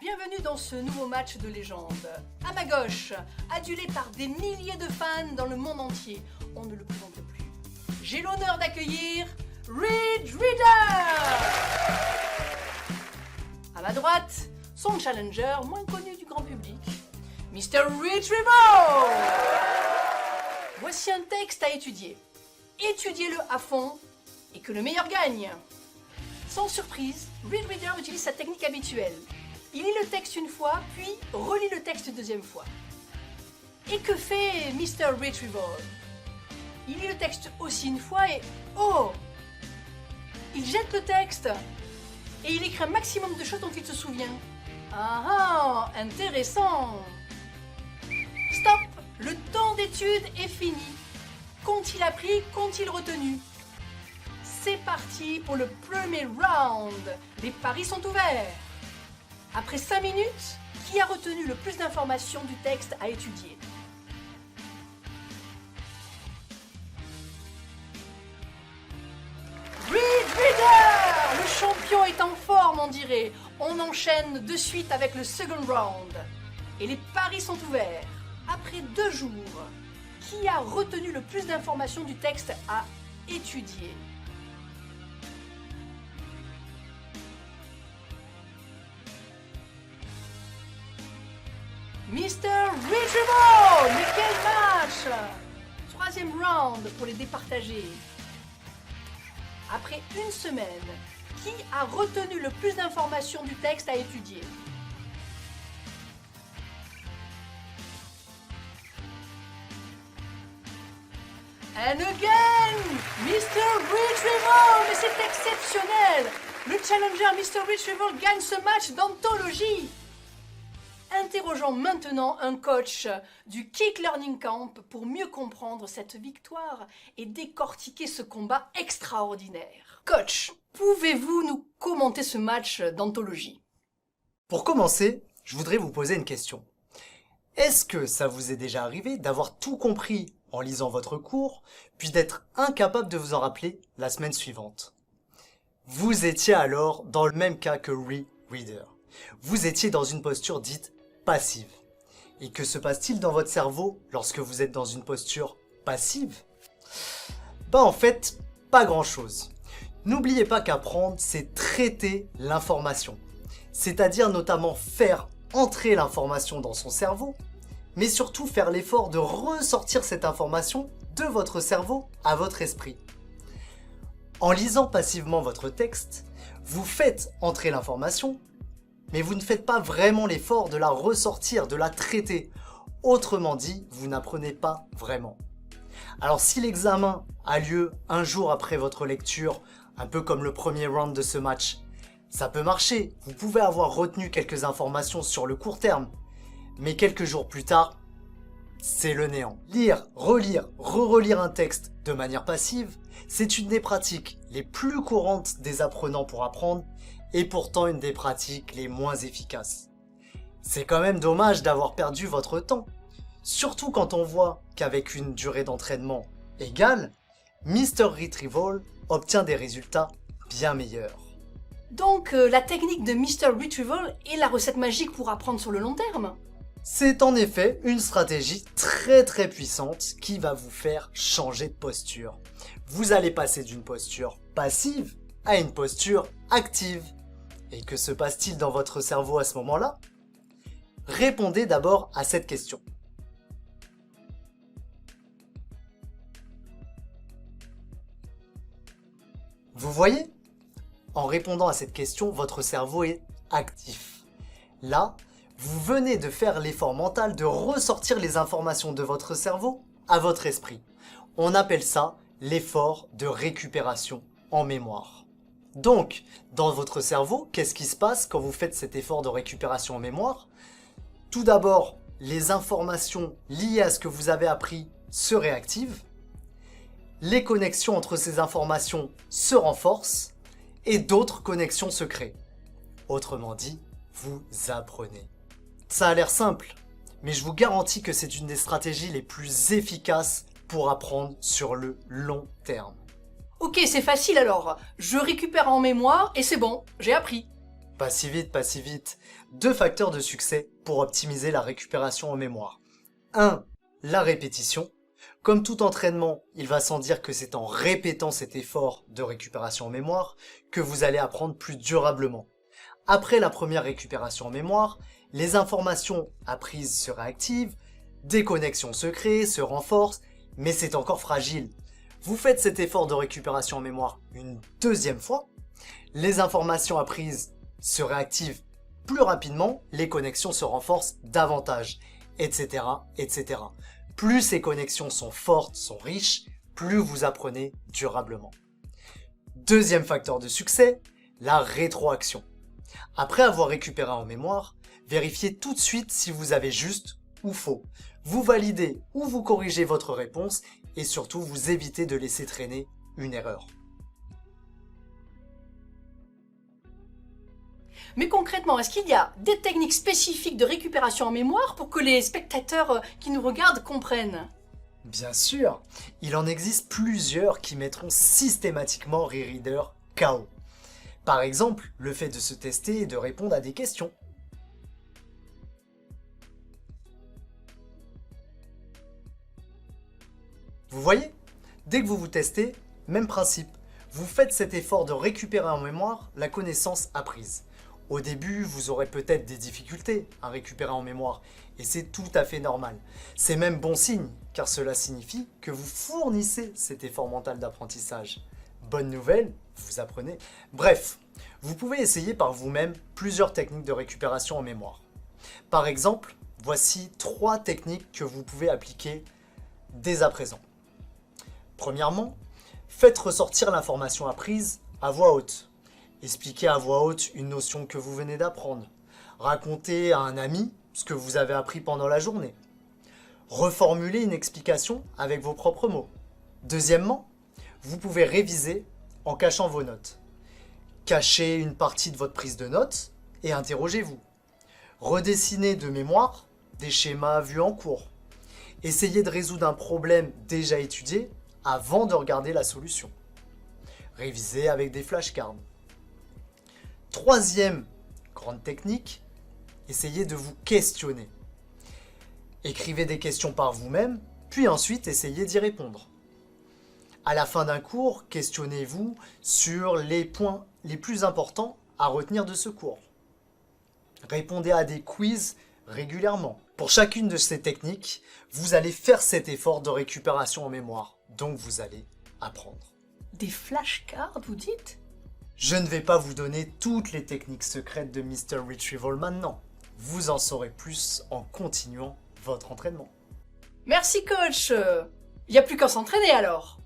Bienvenue dans ce nouveau match de légende. À ma gauche, adulé par des milliers de fans dans le monde entier, on ne le présente plus. J'ai l'honneur d'accueillir Ridge Reader. À ma droite, son challenger moins connu du grand public, Mr. Ridge Reader. Voici un texte à étudier. Étudiez-le à fond et que le meilleur gagne. Sans surprise, Ridge Reader utilise sa technique habituelle. Il lit le texte une fois, puis relit le texte une deuxième fois. Et que fait Mr. Ridge Reader? Il lit le texte aussi une fois et... oh! Il jette le texte et il écrit un maximum de choses dont il se souvient. Ah ah, intéressant! Stop! Le temps d'étude est fini. Qu'ont-ils appris? Qu'ont-ils retenu? C'est parti pour le premier round. Les paris sont ouverts. Après 5 minutes, qui a retenu le plus d'informations du texte à étudier? Ridge Reader! Le champion est en forme, on dirait. On enchaîne de suite avec le second round. Et les paris sont ouverts. Après 2 jours, qui a retenu le plus d'informations du texte à étudier? Mr. Retrieval! Mais quel match! Troisième round pour les départager. Après une semaine, qui a retenu le plus d'informations du texte à étudier? And again! Mr. Retrieval! Mais c'est exceptionnel! Le challenger Mr. Retrieval gagne ce match d'anthologie! Interrogeons maintenant un coach du Kick Learning Camp pour mieux comprendre cette victoire et décortiquer ce combat extraordinaire. Coach, pouvez-vous nous commenter ce match d'anthologie? Pour commencer, je voudrais vous poser une question. Est-ce que ça vous est déjà arrivé d'avoir tout compris en lisant votre cours, puis d'être incapable de vous en rappeler la semaine suivante? Vous étiez alors dans le même cas que Reader. Vous étiez dans une posture dite passive. Et que se passe-t-il dans votre cerveau lorsque vous êtes dans une posture passive? En fait, pas grand-chose. N'oubliez pas qu'apprendre, c'est traiter l'information. C'est-à-dire notamment faire entrer l'information dans son cerveau, mais surtout faire l'effort de ressortir cette information de votre cerveau à votre esprit. En lisant passivement votre texte, vous faites entrer l'information, mais vous ne faites pas vraiment l'effort de la ressortir, de la traiter. Autrement dit, vous n'apprenez pas vraiment. Alors si l'examen a lieu un jour après votre lecture, un peu comme le premier round de ce match, ça peut marcher, vous pouvez avoir retenu quelques informations sur le court terme, mais quelques jours plus tard, c'est le néant. Lire, relire, re-relire un texte de manière passive, c'est une des pratiques les plus courantes des apprenants pour apprendre, et pourtant une des pratiques les moins efficaces. C'est quand même dommage d'avoir perdu votre temps, surtout quand on voit qu'avec une durée d'entraînement égale, Mr. Retrieval obtient des résultats bien meilleurs. Donc la technique de Mr. Retrieval est la recette magique pour apprendre sur le long terme? C'est en effet une stratégie très puissante qui va vous faire changer de posture. Vous allez passer d'une posture passive à une posture active. Et que se passe-t-il dans votre cerveau à ce moment-là? Répondez d'abord à cette question. Vous voyez? En répondant à cette question, votre cerveau est actif. Là, vous venez de faire l'effort mental de ressortir les informations de votre cerveau à votre esprit. On appelle ça l'effort de récupération en mémoire. Donc, dans votre cerveau, qu'est-ce qui se passe quand vous faites cet effort de récupération en mémoire? Tout d'abord, les informations liées à ce que vous avez appris se réactivent, les connexions entre ces informations se renforcent et d'autres connexions se créent. Autrement dit, vous apprenez. Ça a l'air simple, mais je vous garantis que c'est une des stratégies les plus efficaces pour apprendre sur le long terme. Ok, c'est facile alors. Je récupère en mémoire et c'est bon, j'ai appris. Pas si vite, pas si vite. 2 facteurs de succès pour optimiser la récupération en mémoire. 1. La répétition. Comme tout entraînement, il va sans dire que c'est en répétant cet effort de récupération en mémoire que vous allez apprendre plus durablement. Après la première récupération en mémoire, les informations apprises se réactivent, des connexions se créent, se renforcent, mais c'est encore fragile. Vous faites cet effort de récupération en mémoire une deuxième fois, les informations apprises se réactivent plus rapidement, les connexions se renforcent davantage, etc., etc. Plus ces connexions sont fortes, sont riches, plus vous apprenez durablement. Deuxième facteur de succès, la rétroaction. Après avoir récupéré en mémoire, vérifiez tout de suite si vous avez juste ou faux. Vous validez ou vous corrigez votre réponse et surtout vous évitez de laisser traîner une erreur. Mais concrètement, est-ce qu'il y a des techniques spécifiques de récupération en mémoire pour que les spectateurs qui nous regardent comprennent? Bien sûr, il en existe plusieurs qui mettront systématiquement Rereader KO. Par exemple, le fait de se tester et de répondre à des questions. Vous voyez? Dès que vous vous testez, même principe. Vous faites cet effort de récupérer en mémoire la connaissance apprise. Au début, vous aurez peut-être des difficultés à récupérer en mémoire, et c'est tout à fait normal. C'est même bon signe, car cela signifie que vous fournissez cet effort mental d'apprentissage. Bonne nouvelle, vous apprenez. Bref, vous pouvez essayer par vous-même plusieurs techniques de récupération en mémoire. Par exemple, voici 3 techniques que vous pouvez appliquer dès à présent. Premièrement, faites ressortir l'information apprise à voix haute. Expliquez à voix haute une notion que vous venez d'apprendre. Racontez à un ami ce que vous avez appris pendant la journée. Reformulez une explication avec vos propres mots. Deuxièmement, vous pouvez réviser en cachant vos notes. Cachez une partie de votre prise de notes et interrogez-vous. Redessinez de mémoire des schémas vus en cours. Essayez de résoudre un problème déjà étudié avant de regarder la solution. Révisez avec des flashcards. Troisième grande technique, essayez de vous questionner. Écrivez des questions par vous-même, puis ensuite essayez d'y répondre. À la fin d'un cours, questionnez-vous sur les points les plus importants à retenir de ce cours. Répondez à des quiz régulièrement. Pour chacune de ces techniques, vous allez faire cet effort de récupération en mémoire, donc vous allez apprendre. Des flashcards, vous dites? Je ne vais pas vous donner toutes les techniques secrètes de Mr. Retrieval maintenant. Vous en saurez plus en continuant votre entraînement. Merci coach. Il n'y a plus qu'à s'entraîner alors.